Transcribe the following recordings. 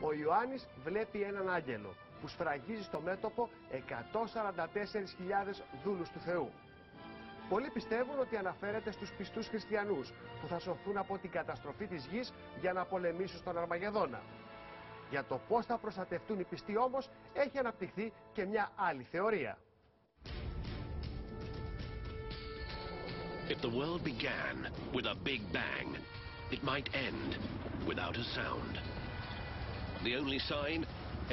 Ο Ιωάννης βλέπει έναν άγγελο που σφραγίζει στο μέτωπο 144.000 δούλους του Θεού. Πολλοί πιστεύουν ότι αναφέρεται στους πιστούς χριστιανούς που θα σωθούν από την καταστροφή της γης για να πολεμήσουν στον Αρμαγεδόνα. Για το πώς θα προστατευτούν οι πιστοί όμως έχει αναπτυχθεί και μια άλλη θεωρία. If the world began with a big bang, it might end without a sound. The only sign,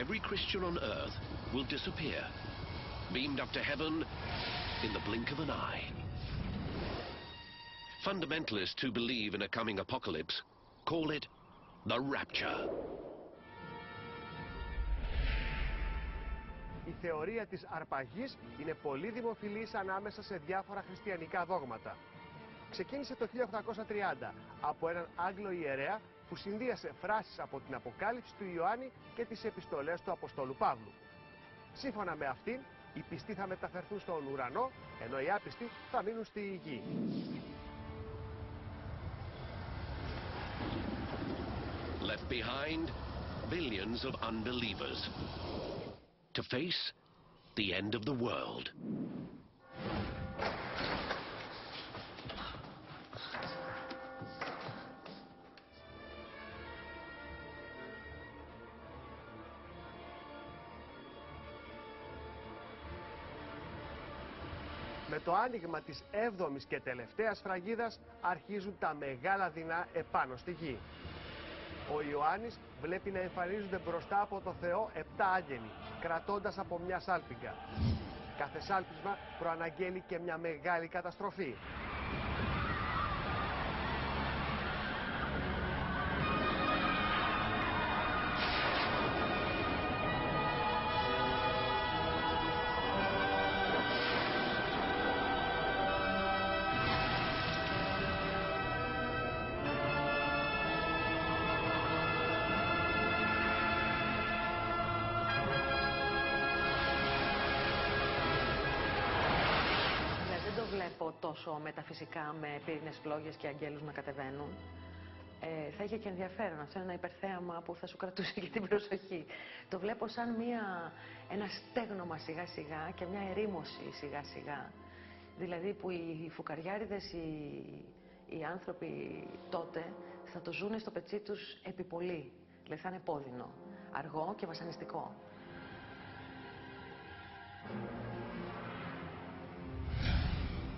every Christian on earth will disappear, beamed up to heaven in the blink of an eye. Fundamentalists who believe in a coming apocalypse call it the rapture. Η θεωρία της αρπαγής είναι πολύ δημοφιλής ανάμεσα σε διάφορα χριστιανικά δόγματα. Ξεκίνησε το 1830 από έναν Άγγλο ιερέα που συνδύασε φράσεις από την Αποκάλυψη του Ιωάννη και τις επιστολές του Αποστόλου Παύλου. Σύμφωνα με αυτήν, οι πιστοί θα μεταφερθούν στον ουρανό, ενώ οι άπιστοι θα μείνουν στη γη. Left behind, billions of unbelievers to face the end of the world. Με το άνοιγμα της 7ης και τελευταίας σφραγίδας αρχίζουν τα μεγάλα δεινά επάνω στη γη. Ο Ιωάννης βλέπει να εμφανίζονται μπροστά από το Θεό 7 άγγελοι, κρατώντας από μια σάλπιγγα. Κάθε σάλπισμα προαναγγέλει και μια μεγάλη καταστροφή. Βλέπω τόσο μεταφυσικά με πύρινες φλόγες και αγγέλους να κατεβαίνουν. Θα είχε και ενδιαφέρον. Αυτό είναι ένα υπερθέαμα που θα σου κρατούσε και την προσοχή. Το βλέπω σαν ένα στέγνομα σιγά σιγά και μια ερήμωση σιγά σιγά. Δηλαδή που οι φουκαριάριδες, οι άνθρωποι τότε θα το ζουνε στο πετσί τους επί πολύ. Δηλαδή θα είναι πόδινο, αργό και βασανιστικό.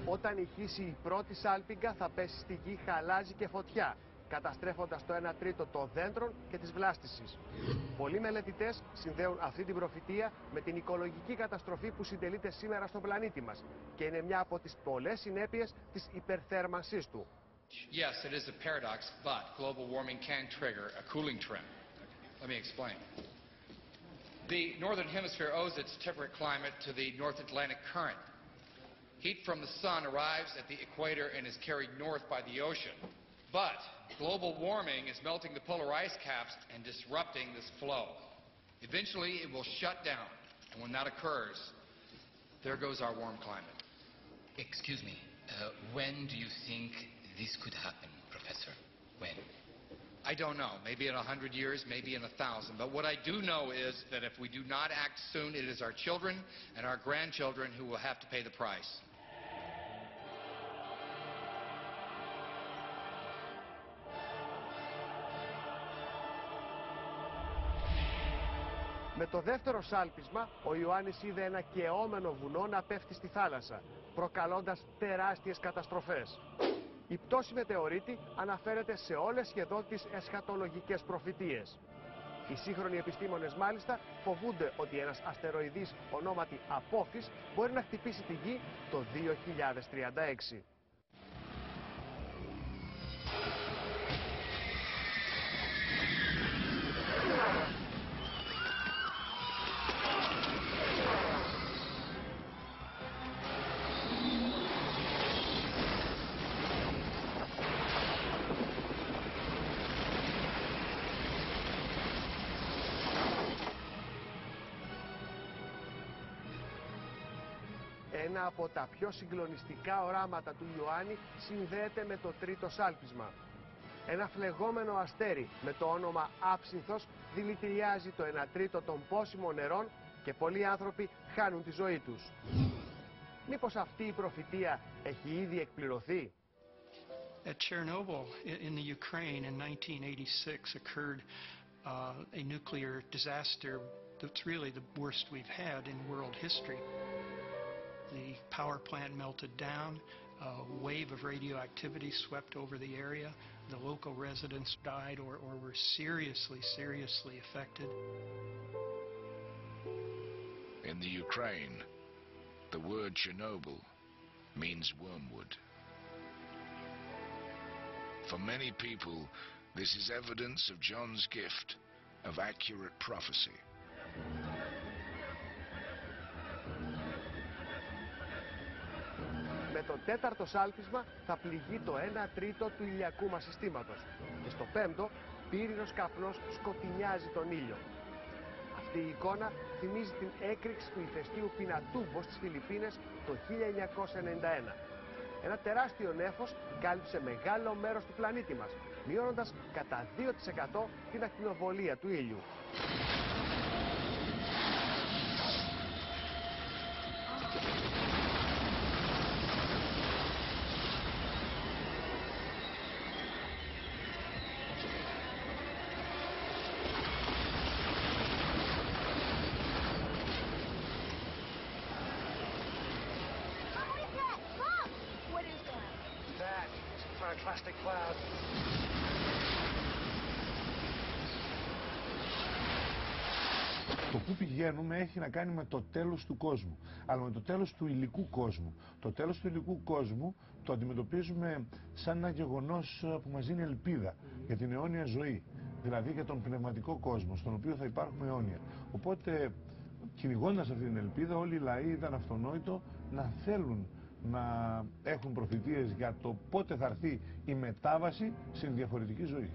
Όταν ηχήσει η πρώτη σάλπιγγα θα πέσει στη γη χαλάζι και φωτιά, καταστρέφοντας το 1 τρίτο των δέντρων και της βλάστησης. Πολλοί μελετητές συνδέουν αυτή την προφητεία με την οικολογική καταστροφή που συντελείται σήμερα στον πλανήτη μας και είναι μια από τις πολλές συνέπειες της υπερθέρμανσής του. Yes, it is a paradox, but global warming can trigger a cooling trend. Let me explain. The northern hemisphere owes its temperate climate to the North Atlantic current. Heat from the sun arrives at the equator and is carried north by the ocean. But global warming is melting the polar ice caps and disrupting this flow. Eventually it will shut down, and when that occurs, there goes our warm climate. Excuse me, when do you think this could happen, Professor? When? I don't know. Maybe in 100 years, maybe in 1,000. But what I do know is that if we do not act soon, it is our children and our grandchildren who will have to pay the price. Με το δεύτερο σάλπισμα, ο Ιωάννης είδε ένα καιόμενο βουνό να πέφτει στη θάλασσα, προκαλώντας τεράστιες καταστροφές. Η πτώση μετεωρίτη αναφέρεται σε όλες σχεδόν τις εσχατολογικές προφητείες. Οι σύγχρονοι επιστήμονες μάλιστα φοβούνται ότι ένας αστεροειδής ονόματι Απόφης μπορεί να χτυπήσει τη γη το 2036. Ένα από τα πιο συγκλονιστικά οράματα του Ιωάννη συνδέεται με το τρίτο σάλπισμα. Ένα φλεγόμενο αστέρι με το όνομα Άψυνθος δηλητηριάζει το 1/3 των πόσιμων νερών και πολλοί άνθρωποι χάνουν τη ζωή τους. Μήπως αυτή η προφητεία έχει ήδη εκπληρωθεί? At Chernobyl in the Ukraine in 1986 occurred a nuclear disaster that's really the worst we've had in world history. The power plant melted down, a wave of radioactivity swept over the area, the local residents died or were seriously affected. In the Ukraine, the word Chernobyl means wormwood. For many people, this is evidence of John's gift of accurate prophecy. Με το τέταρτο σάλπισμα θα πληγεί το 1/3 του ηλιακού μας συστήματος και στο πέμπτο πύρινος καπνός σκοτεινιάζει τον ήλιο. Αυτή η εικόνα θυμίζει την έκρηξη του ηφαιστείου Πινατούμπο στις Φιλιππίνες το 1991. Ένα τεράστιο νέφος κάλυψε μεγάλο μέρος του πλανήτη μας, μειώνοντας κατά 2% την ακτινοβολία του ήλιου. Plastic cloud. Το που πηγαίνουμε έχει να κάνει με το τέλος του κόσμου, αλλά με το τέλος του υλικού κόσμου. Το τέλος του υλικού κόσμου το αντιμετωπίζουμε σαν ένα γεγονός που μας δίνει ελπίδα για την αιώνια ζωή, δηλαδή για τον πνευματικό κόσμο, στον οποίο θα υπάρχουμε αιώνια. Οπότε, κυνηγώντας αυτή την ελπίδα, όλοι οι λαοί ήταν αυτονόητο να θέλουν να έχουν προφητείες για το πότε θα έρθει η μετάβαση στην διαφορετική ζωή.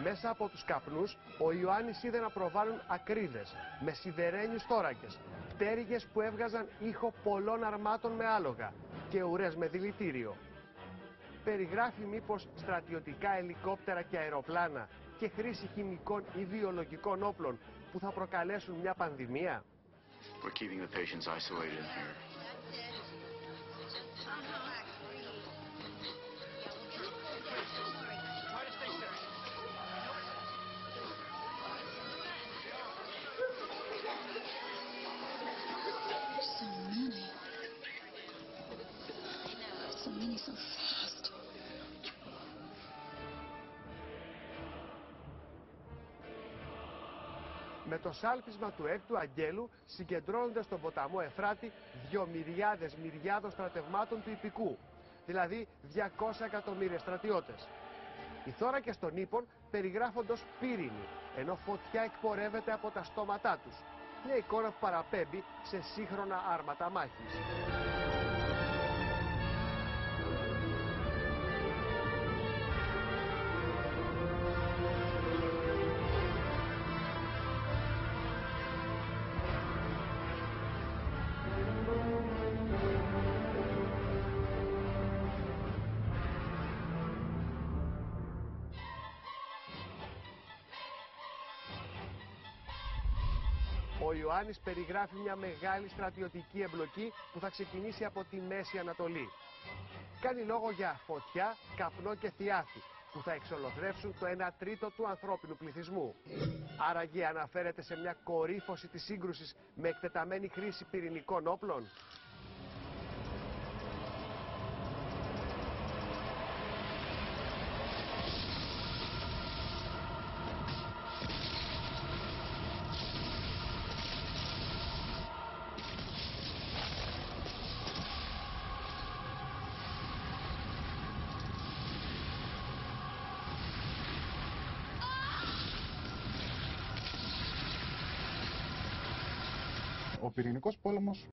Μέσα από τους καπνούς, ο Ιωάννης είδε να προβάλλουν ακρίδες με σιδερένιους θώρακες, πτέρυγες που έβγαζαν ήχο πολλών αρμάτων με άλογα και ουρές με δηλητήριο. Περιγράφει μήπως στρατιωτικά ελικόπτερα και αεροπλάνα και χρήση χημικών ή βιολογικών όπλων που θα προκαλέσουν μια πανδημία? We're keeping the patients isolated in here. So many, so fast. Με το σάλπισμα του έκτου αγγέλου συγκεντρώνονται στον ποταμό Εφράτη 2 μυριάδων στρατευμάτων του Ιππικού, δηλαδή 200 εκατομμύρια στρατιώτες. Οι θώρακες των ύπων περιγράφονται ως πύρινοι, ενώ φωτιά εκπορεύεται από τα στόματά τους. Μια εικόνα που παραπέμπει σε σύγχρονα άρματα μάχης. Ο Ιωάννης περιγράφει μια μεγάλη στρατιωτική εμπλοκή που θα ξεκινήσει από τη Μέση Ανατολή. Κάνει λόγο για φωτιά, καπνό και θιάφη που θα εξολοθρεύσουν το 1/3 του ανθρώπινου πληθυσμού. Άραγε αναφέρεται σε μια κορύφωση της σύγκρουσης με εκτεταμένη χρήση πυρηνικών όπλων. Ο πυρηνικός πόλεμος